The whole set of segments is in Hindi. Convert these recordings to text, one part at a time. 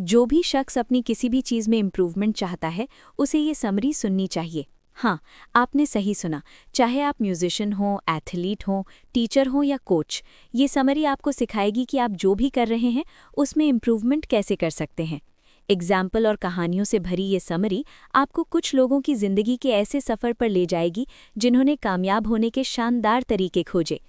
जो भी शख्स अपनी किसी भी चीज़ में इम्प्रूवमेंट चाहता है, उसे ये समरी सुननी चाहिए। हाँ, आपने सही सुना। चाहे आप म्यूजिशियन हो, एथलीट हो, टीचर हो या कोच, ये समरी आपको सिखाएगी कि आप जो भी कर रहे हैं, उसमें इम्प्रूवमेंट कैसे कर सकते हैं। एग्जाम्पल और कहानियों से भरी ये समरी आपको कुछ लोगों की ज़िंदगी के ऐसे सफ़र पर ले जाएगी जिन्होंने कामयाब होने के शानदार तरीके खोजे।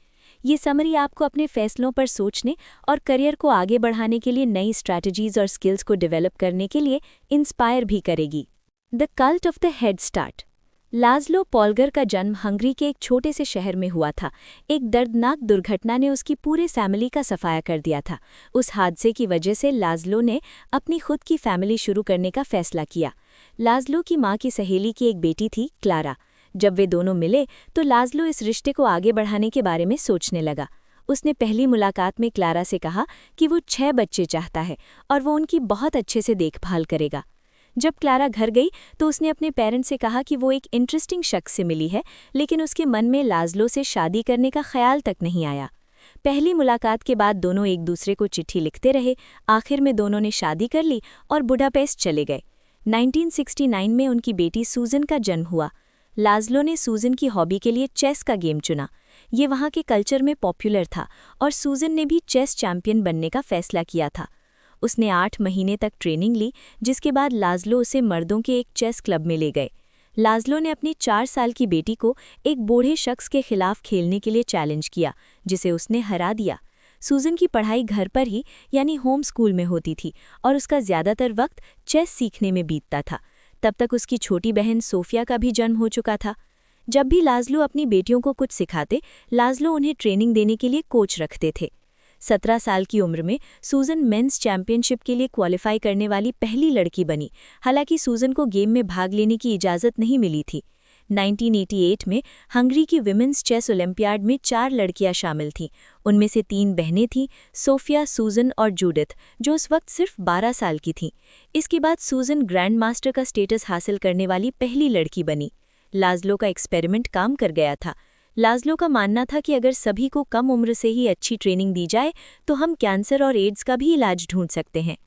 ये समरी आपको अपने फैसलों पर सोचने और करियर को आगे बढ़ाने के लिए नई स्ट्रैटेजीज और स्किल्स को डेवलप करने के लिए इंस्पायर भी करेगी। The cult of the head start. Laszlo Polgar का जन्म हंगरी के एक छोटे से शहर में हुआ था। एक दर्दनाक दुर्घटना ने उसकी पूरे फैमिली का सफाया कर दिया था। उस हादसे की वजह से लाज़लो ने अपनी खुद की फैमिली शुरू करने का फैसला किया। लाज़लो की माँ की सहेली की एक बेटी थी, क्लारा। जब वे दोनों मिले तो लाज़लो इस रिश्ते को आगे बढ़ाने के बारे में सोचने लगा। उसने पहली मुलाकात में क्लारा से कहा कि वो 6 बच्चे चाहता है और वो उनकी बहुत अच्छे से देखभाल करेगा। जब क्लारा घर गई तो उसने अपने पेरेंट्स से कहा कि वो एक इंटरेस्टिंग शख्स से मिली है, लेकिन उसके मन में लाज़लो से शादी करने का ख्याल तक नहीं आया। पहली मुलाकात के बाद दोनों एक दूसरे को चिट्ठी लिखते रहे। आखिर में दोनों ने शादी कर ली और बुडापेस्ट चले गए। 1969 में उनकी बेटी सूजन का जन्म हुआ। लाज़लो ने सूजन की हॉबी के लिए चेस का गेम चुना। ये वहाँ के कल्चर में पॉपुलर था और सूजन ने भी चेस चैंपियन बनने का फैसला किया था। उसने 8 महीने तक ट्रेनिंग ली, जिसके बाद लाज़लो उसे मर्दों के एक चेस क्लब में ले गए। लाज़लो ने अपनी 4 साल की बेटी को एक बूढ़े शख्स के खिलाफ खेलने के लिए चैलेंज किया, जिसे उसने हरा दिया। सूजन की पढ़ाई घर पर ही यानी होम स्कूल में होती थी और उसका ज़्यादातर वक्त चेस सीखने में बीतता था। तब तक उसकी छोटी बहन सोफिया का भी जन्म हो चुका था। जब भी लाज़लो अपनी बेटियों को कुछ सिखाते, लाज़लो उन्हें ट्रेनिंग देने के लिए कोच रखते थे। 17 साल की उम्र में सूजन मेंस चैंपियनशिप के लिए क्वालिफाई करने वाली पहली लड़की बनी। हालांकि सूजन को गेम में भाग लेने की इजाज़त नहीं मिली थी। 1988 में हंगरी की विमेंस चेस ओलंपियाड में 4 लड़कियां शामिल थीं। उनमें से 3 बहनें थीं, सोफिया, सूजन और जूडिथ, जो उस वक्त सिर्फ 12 साल की थीं। इसके बाद सूजन ग्रैंड मास्टर का स्टेटस हासिल करने वाली पहली लड़की बनी। लाज़लो का एक्सपेरिमेंट काम कर गया था। लाज़लो का मानना था कि अगर सभी को कम उम्र से ही अच्छी ट्रेनिंग दी जाए तो हम कैंसर और एड्स का भी इलाज ढूंढ सकते हैं।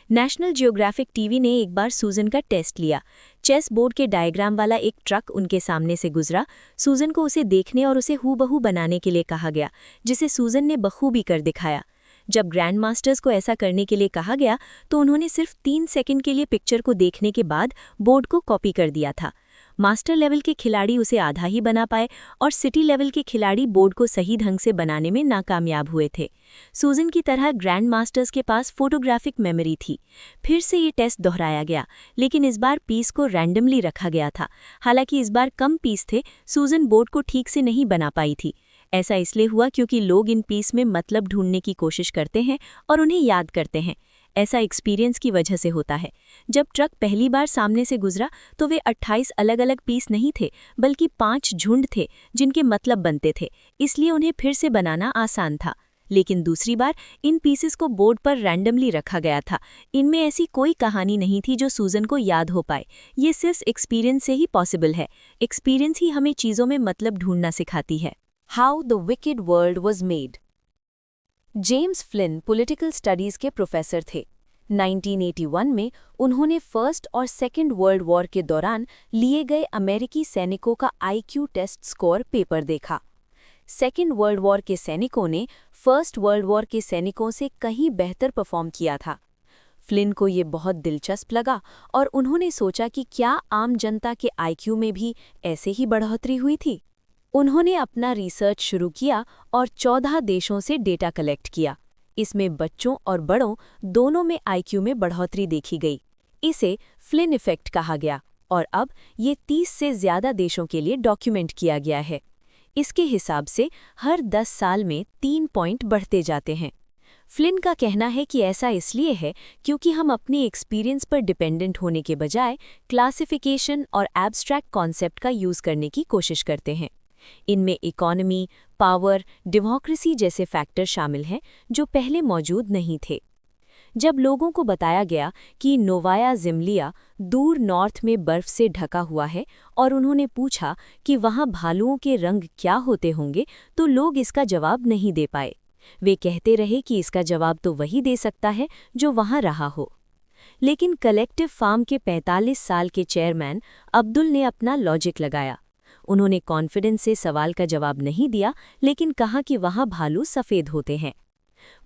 नेशनल जियोग्राफिक टीवी ने एक बार सूजन का टेस्ट लिया। चेस बोर्ड के डायग्राम वाला एक ट्रक उनके सामने से गुजरा। सूजन को उसे देखने और उसे हूबहू बनाने के लिए कहा गया, जिसे सूजन ने बखूबी कर दिखाया। जब ग्रैंड मास्टर्स को ऐसा करने के लिए कहा गया तो उन्होंने सिर्फ 3 सेकंड के लिए पिक्चर को देखने के बाद बोर्ड को कॉपी कर दिया था। मास्टर लेवल के खिलाड़ी उसे आधा ही बना पाए और सिटी लेवल के खिलाड़ी बोर्ड को सही ढंग से बनाने में नाकामयाब हुए थे। सूजन की तरह ग्रैंड मास्टर्स के पास फोटोग्राफिक मेमोरी थी। फिर से ये टेस्ट दोहराया गया, लेकिन इस बार पीस को रैंडमली रखा गया था। हालांकि इस बार कम पीस थे, सूजन बोर्ड को ठीक से नहीं बना पाई थी। ऐसा इसलिए हुआ क्योंकि लोग इन पीस में मतलब ढूंढने की कोशिश करते हैं और उन्हें याद करते हैं। ऐसा एक्सपीरियंस की वजह से होता है। जब ट्रक पहली बार सामने से गुजरा तो वे 28 अलग अलग पीस नहीं थे, बल्कि 5 झुंड थे जिनके मतलब बनते थे, इसलिए उन्हें फिर से बनाना आसान था। लेकिन दूसरी बार इन पीसेस को बोर्ड पर रैंडमली रखा गया था। इनमें ऐसी कोई कहानी नहीं थी जो सूजन को याद हो पाए। ये सिर्फ एक्सपीरियंस से ही पॉसिबल है। एक्सपीरियंस ही हमें चीज़ों में मतलब ढूंढना सिखाती है। How the wicked world was made. James Flint political studies के प्रोफेसर थे। 1981 में उन्होंने फर्स्ट और सेकेंड वर्ल्ड वॉर के दौरान लिए गए अमेरिकी सैनिकों का आईक्यू टेस्ट स्कोर पेपर देखा। सेकेंड वर्ल्ड वॉर के सैनिकों ने फर्स्ट वर्ल्ड वॉर के सैनिकों से कहीं बेहतर परफॉर्म किया था। फ्लिन को ये बहुत दिलचस्प लगा और उन्होंने सोचा कि क्या आम जनता के आईक्यू में भी ऐसे ही बढ़ोतरी हुई थी। उन्होंने अपना रिसर्च शुरू किया और 14 देशों से डेटा कलेक्ट किया। इसमें बच्चों और बड़ों दोनों में आईक्यू में बढ़ोतरी देखी गई। इसे फ्लिन इफेक्ट कहा गया और अब ये 30 से ज़्यादा देशों के लिए डॉक्यूमेंट किया गया है। इसके हिसाब से हर 10 साल में 3 पॉइंट बढ़ते जाते हैं। फ्लिन का कहना है कि ऐसा इसलिए है क्योंकि हम अपने एक्सपीरियंस पर डिपेंडेंट होने के बजाय क्लासिफिकेशन और एब्स्ट्रैक्ट कॉन्सेप्ट का यूज़ करने की कोशिश करते हैं। इनमें इकोनॉमी, पावर, डेमोक्रेसी जैसे फैक्टर शामिल हैं जो पहले मौजूद नहीं थे। जब लोगों को बताया गया कि नोवाया ज़िम्लिया दूर नॉर्थ में बर्फ से ढका हुआ है और उन्होंने पूछा कि वहाँ भालुओं के रंग क्या होते होंगे, तो लोग इसका जवाब नहीं दे पाए। वे कहते रहे कि इसका जवाब तो वही दे सकता है जो वहाँ रहा हो। लेकिन कलेक्टिव फार्म के 45 साल के चेयरमैन अब्दुल ने अपना लॉजिक लगाया। उन्होंने कॉन्फिडेंस से सवाल का जवाब नहीं दिया, लेकिन कहा कि वहाँ भालू सफ़ेद होते हैं।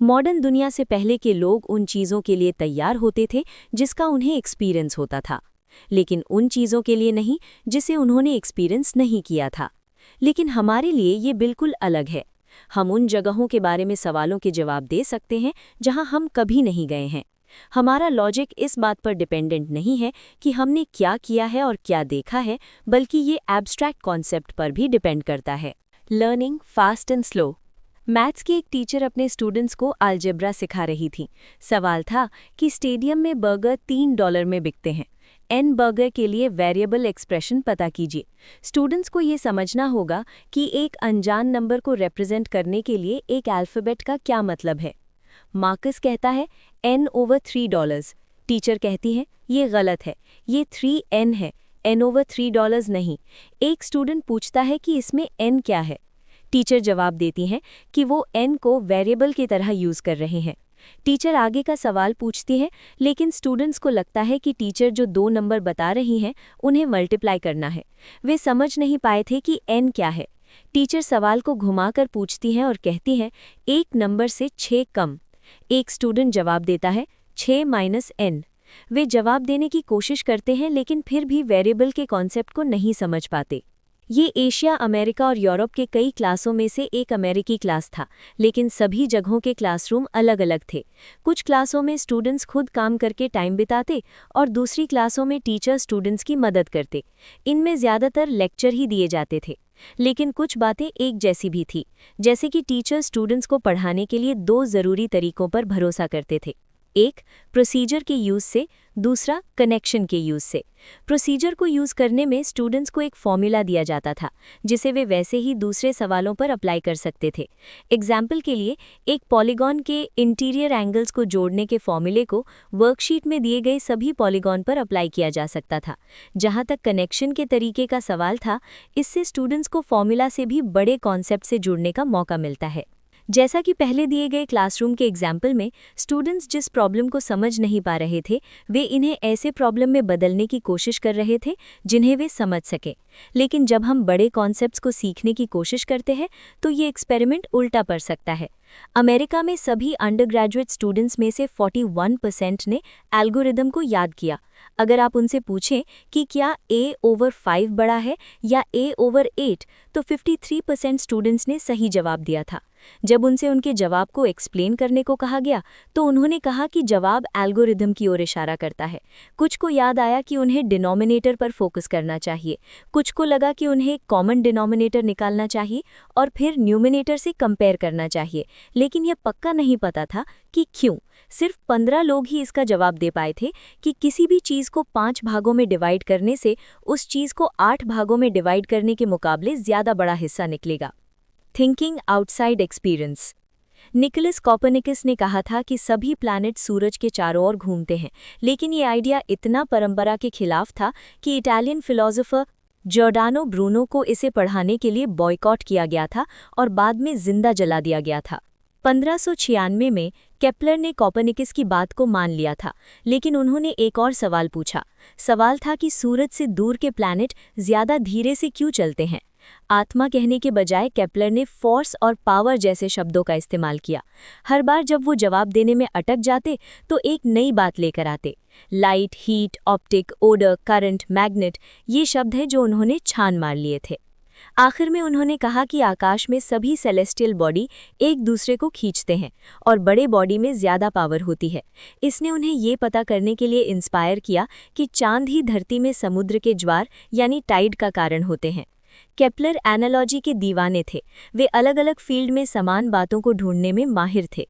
मॉडर्न दुनिया से पहले के लोग उन चीज़ों के लिए तैयार होते थे जिसका उन्हें एक्सपीरियंस होता था, लेकिन उन चीज़ों के लिए नहीं जिसे उन्होंने एक्सपीरियंस नहीं किया था। लेकिन हमारे लिए ये बिल्कुल अलग है। हम उन जगहों के बारे में सवालों के जवाब दे सकते हैं जहां हम कभी नहीं गए हैं। हमारा लॉजिक इस बात पर डिपेंडेंट नहीं है कि हमने क्या किया है और क्या देखा है, बल्कि ये एब्स्ट्रैक्ट कॉन्सेप्ट पर भी डिपेंड करता है। Learning fast and slow. Maths की एक टीचर अपने स्टूडेंट्स को अलजेब्रा सिखा रही थी। सवाल था कि स्टेडियम में बर्गर $3 में बिकते हैं। एन बर्गर के लिए वेरिएबल एक्सप्रेशन पता कीजिए। स्टूडेंट्स को ये समझना होगा कि एक अनजान नंबर को रिप्रेजेंट करने के लिए एक अल्फ़ाबेट का क्या मतलब है। मार्कस कहता है $n/3। टीचर कहती है ये गलत है, ये 3n है, $n/3 नहीं। एक स्टूडेंट पूछता है कि इसमें n क्या है। टीचर जवाब देती हैं कि वो n को वेरिएबल की तरह यूज़ कर रहे हैं। टीचर आगे का सवाल पूछती है, लेकिन स्टूडेंट्स को लगता है कि टीचर जो 2 नंबर बता रही हैं उन्हें मल्टीप्लाई करना है। वे समझ नहीं पाए थे कि n क्या है। टीचर सवाल को घुमाकर पूछती हैं और कहती हैं एक नंबर से 6 कम। एक स्टूडेंट जवाब देता है 6 - n। वे जवाब देने की कोशिश करते हैं, लेकिन फिर भी वेरिएबल के कॉन्सेप्ट को नहीं समझ पाते। ये एशिया, अमेरिका और यूरोप के कई क्लासों में से एक अमेरिकी क्लास था, लेकिन सभी जगहों के क्लासरूम अलग अलग थे। कुछ क्लासों में स्टूडेंट्स खुद काम करके टाइम बिताते और दूसरी क्लासों में टीचर स्टूडेंट्स की मदद करते। इनमें ज़्यादातर लेक्चर ही दिए जाते थे, लेकिन कुछ बातें एक जैसी भी थी, जैसे कि टीचर स्टूडेंट्स को पढ़ाने के लिए 2 ज़रूरी तरीकों पर भरोसा करते थे। एक, प्रोसीजर के यूज़ से, दूसरा कनेक्शन के यूज़ से। प्रोसीजर को यूज़ करने में स्टूडेंट्स को एक फॉर्मूला दिया जाता था, जिसे वे वैसे ही दूसरे सवालों पर अप्लाई कर सकते थे। एग्जाम्पल के लिए, एक पॉलीगॉन के इंटीरियर एंगल्स को जोड़ने के फॉर्मूले को वर्कशीट में दिए गए सभी पॉलीगॉन पर अप्लाई किया जा सकता था। जहाँ तक कनेक्शन के तरीके का सवाल था, इससे स्टूडेंट्स को फॉर्मूला से भी बड़े कॉन्सेप्ट से जुड़ने का मौका मिलता है। जैसा कि पहले दिए गए क्लासरूम के एग्जाम्पल में स्टूडेंट्स जिस प्रॉब्लम को समझ नहीं पा रहे थे, वे इन्हें ऐसे प्रॉब्लम में बदलने की कोशिश कर रहे थे जिन्हें वे समझ सके। लेकिन जब हम बड़े कॉन्सेप्ट्स को सीखने की कोशिश करते हैं तो ये एक्सपेरिमेंट उल्टा पड़ सकता है। अमेरिका में सभी अंडरग्रेजुएट स्टूडेंट्स में से 41% ने एल्गोरिदम को याद किया। अगर आप उनसे पूछें कि क्या a/5 बड़ा है या a/8, तो 53% स्टूडेंट्स ने सही जवाब दिया था। जब उनसे उनके जवाब को एक्सप्लेन करने को कहा गया तो उन्होंने कहा कि जवाब एल्गोरिदम की ओर इशारा करता है। कुछ को याद आया कि उन्हें डिनोमिनेटर पर फोकस करना चाहिए, कुछ को लगा कि उन्हें कॉमन डिनोमिनेटर निकालना चाहिए और फिर न्यूमिनेटर से कंपेयर करना चाहिए, लेकिन यह पक्का नहीं पता था कि क्यों। सिर्फ 15 लोग ही इसका जवाब दे पाए थे कि किसी भी चीज़ को 5 भागों में डिवाइड करने से उस चीज़ को 8 भागों में डिवाइड करने के मुकाबले ज़्यादा बड़ा हिस्सा निकलेगा। Thinking outside experience. Nicolaus Copernicus ने कहा था कि सभी प्लैनेट सूरज के चारों ओर घूमते हैं, लेकिन ये आइडिया इतना परंपरा के खिलाफ था कि इटालियन फिलोसोफर जॉर्डानो ब्रूनो को इसे पढ़ाने के लिए बॉयकॉट किया गया था और बाद में जिंदा जला दिया गया था। 1596 में केपलर ने कोपर्निकस की बात को मान लिया था, लेकिन उन्होंने एक और सवाल पूछा। सवाल था कि सूरज से दूर के प्लैनेट ज़्यादा धीरे से क्यों चलते हैं। आत्मा कहने के बजाय केपलर ने फोर्स और पावर जैसे शब्दों का इस्तेमाल किया। हर बार जब वो जवाब देने में अटक जाते तो एक नई बात लेकर आते। Light, heat, optic, odour, current, magnet, ये शब्द हैं जो उन्होंने छान मार लिए थे। आखिर में उन्होंने कहा कि आकाश में सभी सेलेस्टियल बॉडी एक दूसरे को खींचते हैं और बड़े बॉडी में ज़्यादा पावर होती है। इसने उन्हें ये पता करने के लिए इंस्पायर किया कि चांद ही धरती में समुद्र के ज्वार यानी टाइड का कारण होते हैं। केपलर एनालॉजी के दीवाने थे। वे अलग अलग फील्ड में समान बातों को ढूंढने में माहिर थे।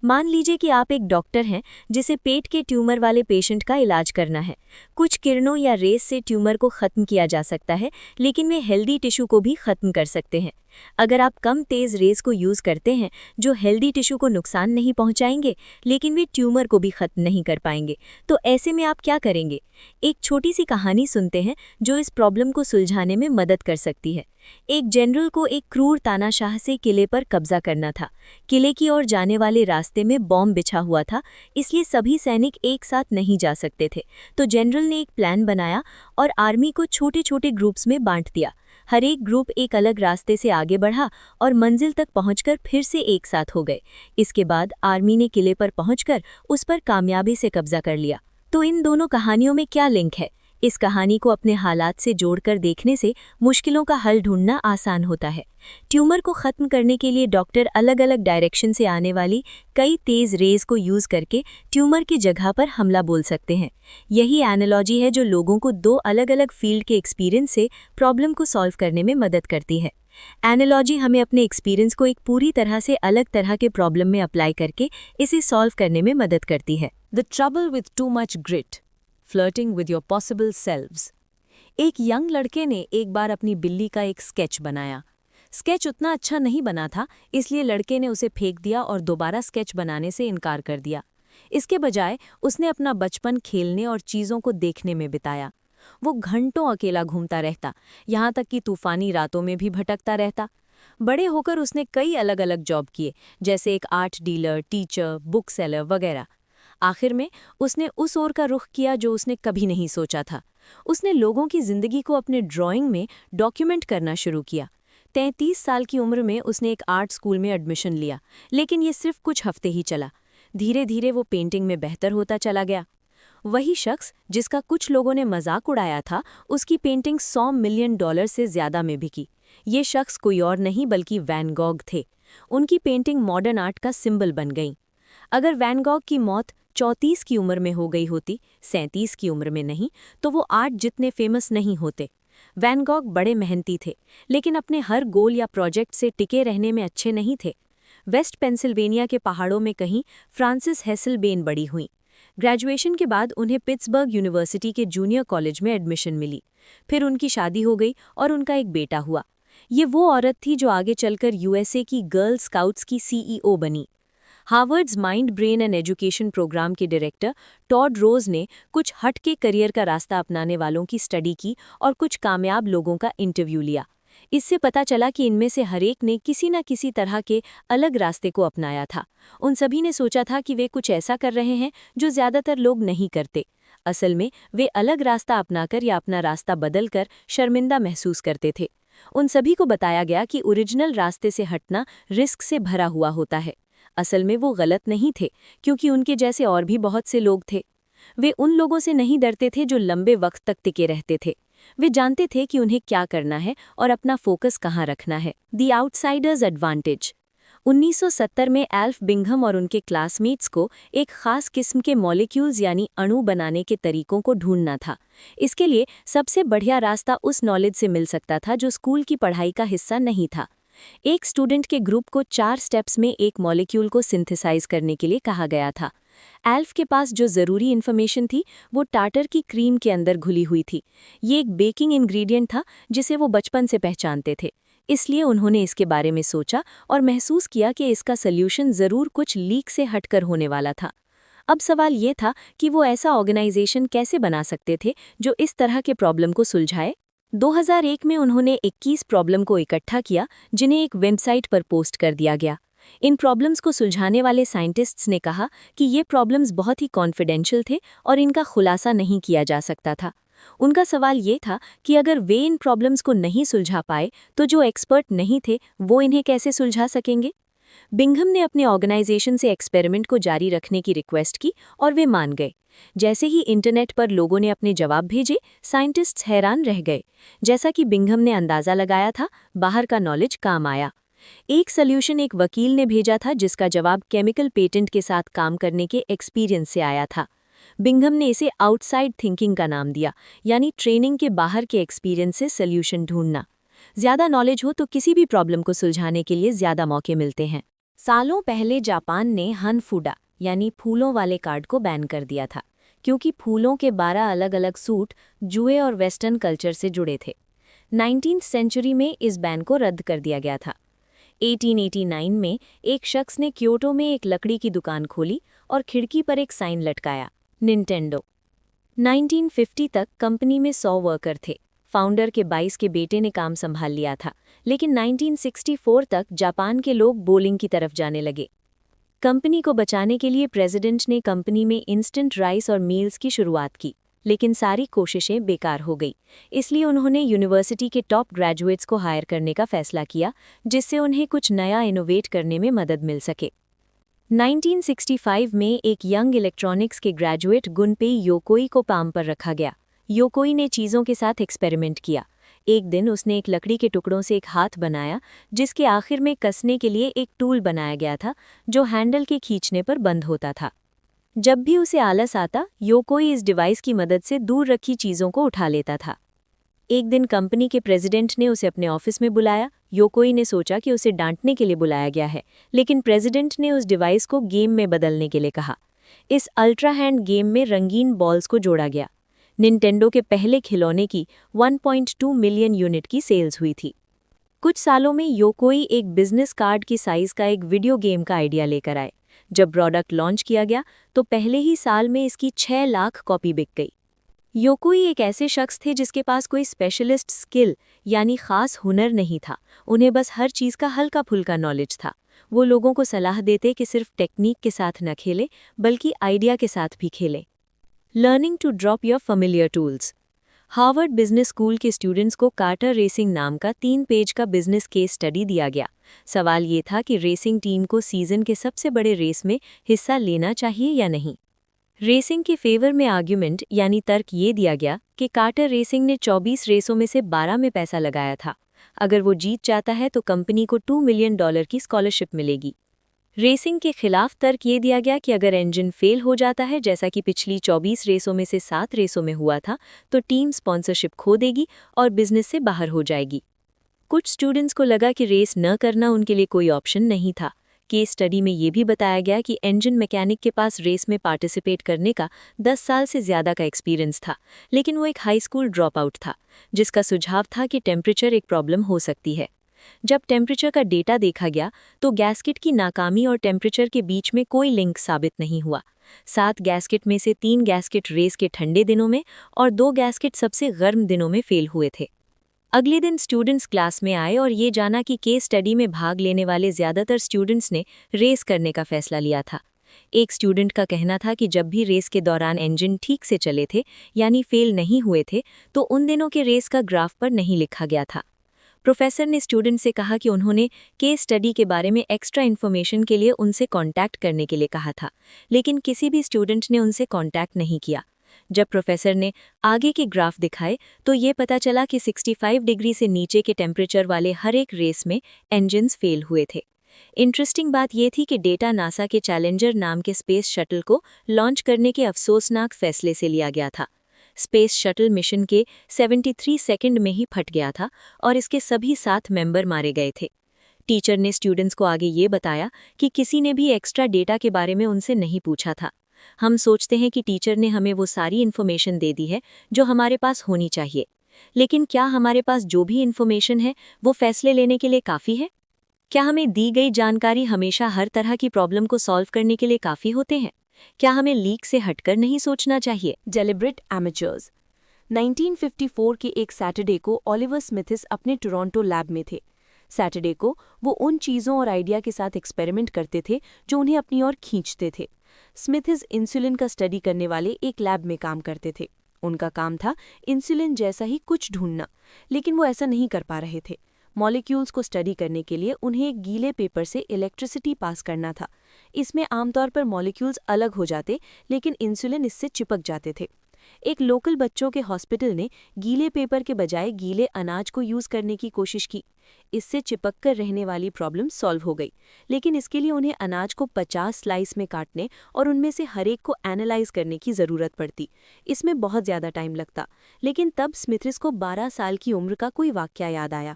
मान लीजिए कि आप एक डॉक्टर हैं जिसे पेट के ट्यूमर वाले पेशेंट का इलाज करना है। कुछ किरणों या रेस से ट्यूमर को ख़त्म किया जा सकता है, लेकिन वे हेल्दी टिश्यू को भी ख़त्म कर सकते हैं। अगर आप कम तेज रेज को यूज करते हैं जो हेल्दी टिश्यू को नुकसान नहीं पहुंचाएंगे लेकिन वे ट्यूमर को भी खत्म नहीं कर पाएंगे, तो ऐसे में आप क्या करेंगे? एक छोटी सी कहानी सुनते हैं जो इस प्रॉब्लम को सुलझाने में मदद कर सकती है। एक जनरल को एक क्रूर तानाशाह से किले पर कब्जा करना था। किले की ओर जाने वाले रास्ते में बॉम्ब बिछा हुआ था, इसलिए सभी सैनिक एक साथ नहीं जा सकते थे। तो जनरल ने एक प्लान बनाया और आर्मी को छोटे छोटे ग्रुप्स में बांट दिया। हर एक ग्रुप एक अलग रास्ते से आगे बढ़ा और मंजिल तक पहुंचकर फिर से एक साथ हो गए। इसके बाद आर्मी ने किले पर पहुंचकर उस पर कामयाबी से कब्जा कर लिया। तो इन दोनों कहानियों में क्या लिंक है? इस कहानी को अपने हालात से जोड़कर देखने से मुश्किलों का हल ढूंढना आसान होता है। ट्यूमर को खत्म करने के लिए डॉक्टर अलग अलग डायरेक्शन से आने वाली कई तेज रेज को यूज करके ट्यूमर की जगह पर हमला बोल सकते हैं। यही एनालॉजी है जो लोगों को दो अलग अलग फील्ड के एक्सपीरियंस से प्रॉब्लम को सॉल्व करने में मदद करती है। एनालॉजी हमें अपने एक्सपीरियंस को एक पूरी तरह से अलग तरह के प्रॉब्लम में अप्लाई करके इसे सॉल्व करने में मदद करती है। The trouble with too much grit, flirting with your possible selves. एक यंग लड़के ने एक बार अपनी बिल्ली का एक स्केच बनाया। स्केच उतना अच्छा नहीं बना था, इसलिए लड़के ने उसे फेंक दिया और दोबारा स्केच बनाने से इनकार कर दिया। इसके बजाय उसने अपना बचपन खेलने और चीज़ों को देखने में बिताया। वो घंटों अकेला घूमता रहता, यहाँ तक कि तूफानी रातों में भी भटकता रहता। बड़े होकर उसने कई अलग अलग जॉब किए, जैसे एक art dealer, teacher, book seller वगैरह। आखिर में उसने उस ओर का रुख किया जो उसने कभी नहीं सोचा था। उसने लोगों की जिंदगी को अपने ड्राइंग में डॉक्यूमेंट करना शुरू किया। 33 साल की उम्र में उसने एक आर्ट स्कूल में एडमिशन लिया, लेकिन ये सिर्फ कुछ हफ्ते ही चला। धीरे धीरे वो पेंटिंग में बेहतर होता चला गया। वही शख्स जिसका कुछ लोगों ने मजाक उड़ाया था, उसकी पेंटिंग $100 मिलियन से ज्यादा में बिकी। ये शख्स कोई और नहीं बल्कि वैन गॉग थे। उनकी पेंटिंग मॉडर्न आर्ट का सिंबल बन गई। अगर वैन गॉग की मौत 34 की उम्र में हो गई होती, 37 की उम्र में नहीं, तो वो आर्ट जितने फेमस नहीं होते। वैन गॉग बड़े मेहनती थे, लेकिन अपने हर गोल या प्रोजेक्ट से टिके रहने में अच्छे नहीं थे। वेस्ट पेंसिल्वेनिया के पहाड़ों में कहीं फ्रांसिस हेसलबेन बड़ी हुईं। ग्रेजुएशन के बाद उन्हें पिट्सबर्ग यूनिवर्सिटी के जूनियर कॉलेज में एडमिशन मिली। फिर उनकी शादी हो गई और उनका एक बेटा हुआ। ये वो औरत थी जो आगे चलकर यूएसए की गर्ल स्काउट्स की सीईओ बनी। Harvard's mind brain and education program के डायरेक्टर टॉड रोज ने कुछ हट के करियर का रास्ता अपनाने वालों की स्टडी की और कुछ कामयाब लोगों का इंटरव्यू लिया। इससे पता चला कि इनमें से हर एक ने किसी न किसी तरह के अलग रास्ते को अपनाया था। उन सभी ने सोचा था कि वे कुछ ऐसा कर रहे हैं जो ज़्यादातर लोग नहीं करते। असल में वे अलग रास्ता अपनाकर या अपना रास्ता बदलकर शर्मिंदा महसूस करते थे। उन सभी को बताया गया कि ओरिजिनल रास्ते से हटना रिस्क से भरा हुआ होता है। असल में वो गलत नहीं थे, क्योंकि उनके जैसे और भी बहुत से लोग थे। वे उन लोगों से नहीं डरते थे जो लंबे वक्त तक टिके रहते थे। वे जानते थे कि उन्हें क्या करना है और अपना फोकस कहाँ रखना है। The outsiders advantage. 1970 में एल्फ बिंघम और उनके क्लासमेट्स को एक खास किस्म के मॉलिक्यूल्स यानी अणु बनाने के तरीकों को ढूंढना था। इसके लिए सबसे बढ़िया रास्ता उस नॉलेज से मिल सकता था जो स्कूल की पढ़ाई का हिस्सा नहीं था। एक स्टूडेंट के ग्रुप को 4 स्टेप्स में एक मॉलिक्यूल को सिंथेसाइज करने के लिए कहा गया था। एल्फ के पास जो ज़रूरी इन्फॉर्मेशन थी वो टाटर की क्रीम के अंदर घुली हुई थी। ये एक बेकिंग इंग्रेडिएंट था जिसे वो बचपन से पहचानते थे। इसलिए उन्होंने इसके बारे में सोचा और महसूस किया कि इसका सल्यूशन ज़रूर कुछ लीक से हटकर होने वाला था। अब सवाल ये था कि वो ऐसा ऑर्गेनाइजेशन कैसे बना सकते थे जो इस तरह के प्रॉब्लम को सुलझाए। 2001 में उन्होंने 21 प्रॉब्लम को इकट्ठा किया, जिन्हें एक वेबसाइट पर पोस्ट कर दिया गया। इन प्रॉब्लम्स को सुलझाने वाले साइंटिस्ट्स ने कहा कि ये प्रॉब्लम्स बहुत ही कॉन्फिडेंशियल थे और इनका खुलासा नहीं किया जा सकता था। उनका सवाल ये था कि अगर वे इन प्रॉब्लम्स को नहीं सुलझा पाए तो जो एक्सपर्ट नहीं थे वो इन्हें कैसे सुलझा सकेंगे। बिंघम ने अपने ऑर्गेनाइजेशन से एक्सपेरिमेंट को जारी रखने की रिक्वेस्ट की और वे मान गए। जैसे ही इंटरनेट पर लोगों ने अपने जवाब भेजे, साइंटिस्ट्स हैरान रह गए। जैसा कि बिंघम ने अंदाज़ा लगाया था, बाहर का नॉलेज काम आया। एक सल्यूशन एक वकील ने भेजा था जिसका जवाब केमिकल पेटेंट के साथ काम करने के एक्सपीरियंस से आया था। बिंघम ने इसे आउटसाइड थिंकिंग का नाम दिया, यानी ट्रेनिंग के बाहर के एक्सपीरियंस से सल्यूशन ढूंढना। ज़्यादा नॉलेज हो तो किसी भी प्रॉब्लम को सुलझाने के लिए ज़्यादा मौके मिलते हैं। सालों पहले जापान ने हनफुडा यानी फूलों वाले कार्ड को बैन कर दिया था, क्योंकि फूलों के 12 अलग अलग सूट जुए और वेस्टर्न कल्चर से जुड़े थे। 19th सेंचुरी में इस बैन को रद्द कर दिया गया था। 1889 में एक शख्स ने क्योटो में एक लकड़ी की दुकान खोली और खिड़की पर एक साइन लटकाया, निंटेंडो। 1950 तक कंपनी में 100 वर्कर थे। फाउंडर के 22 के बेटे ने काम संभाल लिया था, लेकिन 1964 तक जापान के लोग बोलिंग की तरफ जाने लगे। कंपनी को बचाने के लिए प्रेसिडेंट ने कंपनी में इंस्टेंट राइस और मील्स की शुरुआत की, लेकिन सारी कोशिशें बेकार हो गई। इसलिए उन्होंने यूनिवर्सिटी के टॉप ग्रेजुएट्स को हायर करने का फैसला किया, जिससे उन्हें कुछ नया इनोवेट करने में मदद मिल सके। 1965 में एक यंग इलेक्ट्रॉनिक्स के ग्रेजुएट गुनपेई योकोई को काम पर रखा गया। योकोई ने चीज़ों के साथ एक्सपेरिमेंट किया। एक दिन उसने एक लकड़ी के टुकड़ों से एक हाथ बनाया, जिसके आखिर में कसने के लिए एक टूल बनाया गया था, जो हैंडल के खींचने पर बंद होता था। जब भी उसे आलस आता, योकोई इस डिवाइस की मदद से दूर रखी चीज़ों को उठा लेता था। एक दिन कंपनी के प्रेसिडेंट ने उसे अपने ऑफिस में बुलाया। योकोई ने सोचा कि उसे डांटने के लिए बुलाया गया है, लेकिन प्रेसिडेंट ने उस डिवाइस को गेम में बदलने के लिए कहा। इस अल्ट्रा हैंड गेम में रंगीन बॉल्स को जोड़ा गया। निंटेंडो के पहले खिलौने की 1.2 मिलियन यूनिट की सेल्स हुई थी। कुछ सालों में योकोई एक बिजनेस कार्ड की साइज का एक वीडियो गेम का आइडिया लेकर आए। जब प्रोडक्ट लॉन्च किया गया तो पहले ही साल में इसकी 6 लाख कॉपी बिक गई। योकोई एक ऐसे शख्स थे जिसके पास कोई स्पेशलिस्ट स्किल यानी खास हुनर नहीं था। उन्हें बस हर चीज़ का हल्का फुल्का नॉलेज था। वो लोगों को सलाह देते कि सिर्फ टेक्निक के साथ न खेलें, बल्कि आइडिया के साथ भी खेलें। Learning to drop your familiar tools. Harvard business school के स्टूडेंट्स को कार्टर रेसिंग नाम का 3 पेज का बिजनेस केस स्टडी दिया गया। सवाल ये था कि रेसिंग टीम को सीजन के सबसे बड़े रेस में हिस्सा लेना चाहिए या नहीं। रेसिंग के फेवर में आर्ग्यूमेंट यानी तर्क ये दिया गया कि कार्टर रेसिंग ने 24 रेसों में से 12 में पैसा लगाया था। अगर वो जीत जाता है तो कंपनी को $2 मिलियन की स्कॉलरशिप मिलेगी। रेसिंग के खिलाफ तर्क ये दिया गया कि अगर इंजन फेल हो जाता है, जैसा कि पिछली 24 रेसों में से 7 रेसों में हुआ था, तो टीम स्पॉन्सरशिप खो देगी और बिजनेस से बाहर हो जाएगी। कुछ स्टूडेंट्स को लगा कि रेस न करना उनके लिए कोई ऑप्शन नहीं था। केस स्टडी में ये भी बताया गया कि इंजन मैकेनिक के पास रेस में पार्टिसिपेट करने का 10 साल से ज़्यादा का एक्सपीरियंस था, लेकिन वो एक हाई स्कूल ड्रॉप आउट था, जिसका सुझाव था कि टेम्परेचर एक प्रॉब्लम हो सकती है। जब टेम्परेचर का डेटा देखा गया तो गैस्केट की नाकामी और टेम्परेचर के बीच में कोई लिंक साबित नहीं हुआ। 7 गैस्केट में से 3 गैस्केट रेस के ठंडे दिनों में और 2 गैस्केट सबसे गर्म दिनों में फेल हुए थे। अगले दिन स्टूडेंट्स क्लास में आए और ये जाना कि केस स्टडी में भाग लेने वाले ज़्यादातर स्टूडेंट्स ने रेस करने का फैसला लिया था। एक स्टूडेंट का कहना था कि जब भी रेस के दौरान इंजन ठीक से चले थे, यानी फेल नहीं हुए थे, तो उन दिनों के रेस का ग्राफ पर नहीं लिखा गया था। प्रोफेसर ने स्टूडेंट से कहा कि उन्होंने केस स्टडी के बारे में एक्स्ट्रा इन्फॉर्मेशन के लिए उनसे कांटेक्ट करने के लिए कहा था, लेकिन किसी भी स्टूडेंट ने उनसे कांटेक्ट नहीं किया। जब प्रोफेसर ने आगे के ग्राफ दिखाए तो ये पता चला कि 65 डिग्री से नीचे के टेम्परेचर वाले हर एक रेस में इंजन्स फेल हुए थे। इंटरेस्टिंग बात यह थी कि डेटा नासा के चैलेंजर नाम के स्पेस शटल को लॉन्च करने के अफसोसनाक फैसले से लिया गया था। स्पेस शटल मिशन के 73 सेकंड में ही फट गया था और इसके सभी 7 मेंबर मारे गए थे। टीचर ने स्टूडेंट्स को आगे ये बताया कि किसी ने भी एक्स्ट्रा डेटा के बारे में उनसे नहीं पूछा था। हम सोचते हैं कि टीचर ने हमें वो सारी इन्फॉर्मेशन दे दी है जो हमारे पास होनी चाहिए, लेकिन क्या हमारे पास जो भी इन्फॉर्मेशन है वो फैसले लेने के लिए काफ़ी है? क्या हमें दी गई जानकारी हमेशा हर तरह की प्रॉब्लम को सॉल्व करने के लिए काफ़ी होते हैं? क्या हमें लीक से हटकर नहीं सोचना चाहिए? Deliberate amateurs. 1954 के एक सैटरडे को ओलिवर स्मिथिस अपने टोरंटो लैब में थे। सैटरडे को वो उन चीज़ों और आइडिया के साथ एक्सपेरिमेंट करते थे जो उन्हें अपनी ओर खींचते थे। स्मिथिस इंसुलिन का स्टडी करने वाले एक लैब में काम करते थे। उनका काम था इंसुलिन जैसा ही कुछ ढूंढना, लेकिन वो ऐसा नहीं कर पा रहे थे। मॉलिक्यूल्स को स्टडी करने के लिए उन्हें एक गीले पेपर से इलेक्ट्रिसिटी पास करना था। इसमें आमतौर पर मॉलिक्यूल्स अलग हो जाते, लेकिन इंसुलिन इससे चिपक जाते थे। एक लोकल बच्चों के हॉस्पिटल ने गीले पेपर के बजाय गीले अनाज को यूज़ करने की कोशिश की। इससे चिपककर रहने वाली प्रॉब्लम सॉल्व हो गई, लेकिन इसके लिए उन्हें अनाज को 50 स्लाइस में काटने और उनमें से हर एक को एनालाइज करने की ज़रूरत पड़ती। इसमें बहुत ज़्यादा टाइम लगता, लेकिन तब स्मिथिस को 12 साल की उम्र का कोई वाक़या याद आया।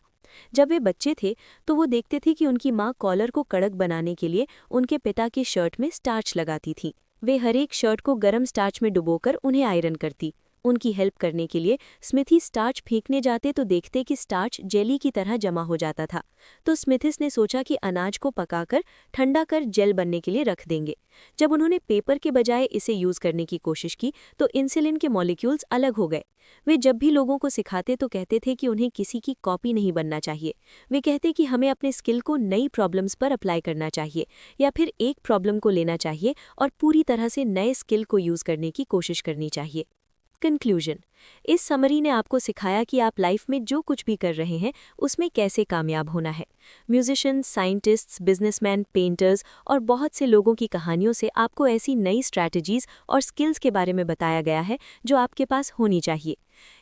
जब वे बच्चे थे तो वो देखते थे कि उनकी माँ कॉलर को कड़क बनाने के लिए उनके पिता की शर्ट में स्टार्च लगाती थी। वे हर एक शर्ट को गर्म स्टार्च में डुबोकर उन्हें आयरन करती। उनकी हेल्प करने के लिए स्मिथी स्टार्च फेंकने जाते तो देखते कि स्टार्च जेली की तरह जमा हो जाता था। तो स्मिथिस ने सोचा कि अनाज को पकाकर ठंडा कर जेल बनने के लिए रख देंगे। जब उन्होंने पेपर के बजाय इसे यूज करने की कोशिश की तो इंसुलिन के मॉलिक्यूल्स अलग हो गए। वे जब भी लोगों को सिखाते तो कहते थे कि उन्हें किसी की कॉपी नहीं बनना चाहिए। वे कहते कि हमें अपने स्किल को नई प्रॉब्लम्स पर अप्लाई करना चाहिए, या फिर एक प्रॉब्लम को लेना चाहिए और पूरी तरह से नए स्किल को यूज करने की कोशिश करनी चाहिए। कंक्लूजन, इस समरी ने आपको सिखाया कि आप लाइफ में जो कुछ भी कर रहे हैं उसमें कैसे कामयाब होना है। म्यूजिशियंस, साइंटिस्ट्स, बिजनेसमैन, पेंटर्स और बहुत से लोगों की कहानियों से आपको ऐसी नई स्ट्रैटेजीज और स्किल्स के बारे में बताया गया है जो आपके पास होनी चाहिए।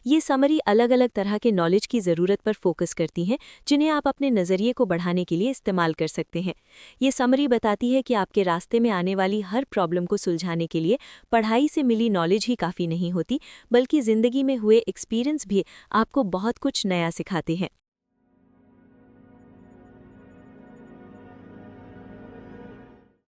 ये समरी अलग अलग तरह के नॉलेज की ज़रूरत पर फोकस करती हैं, जिन्हें आप अपने नज़रिए को बढ़ाने के लिए इस्तेमाल कर सकते हैं। ये समरी बताती है कि आपके रास्ते में आने वाली हर प्रॉब्लम को सुलझाने के लिए पढ़ाई से मिली नॉलेज ही काफ़ी नहीं होती, बल्कि ज़िंदगी में हुए एक्सपीरियंस भी आपको बहुत कुछ नया सिखाते हैं।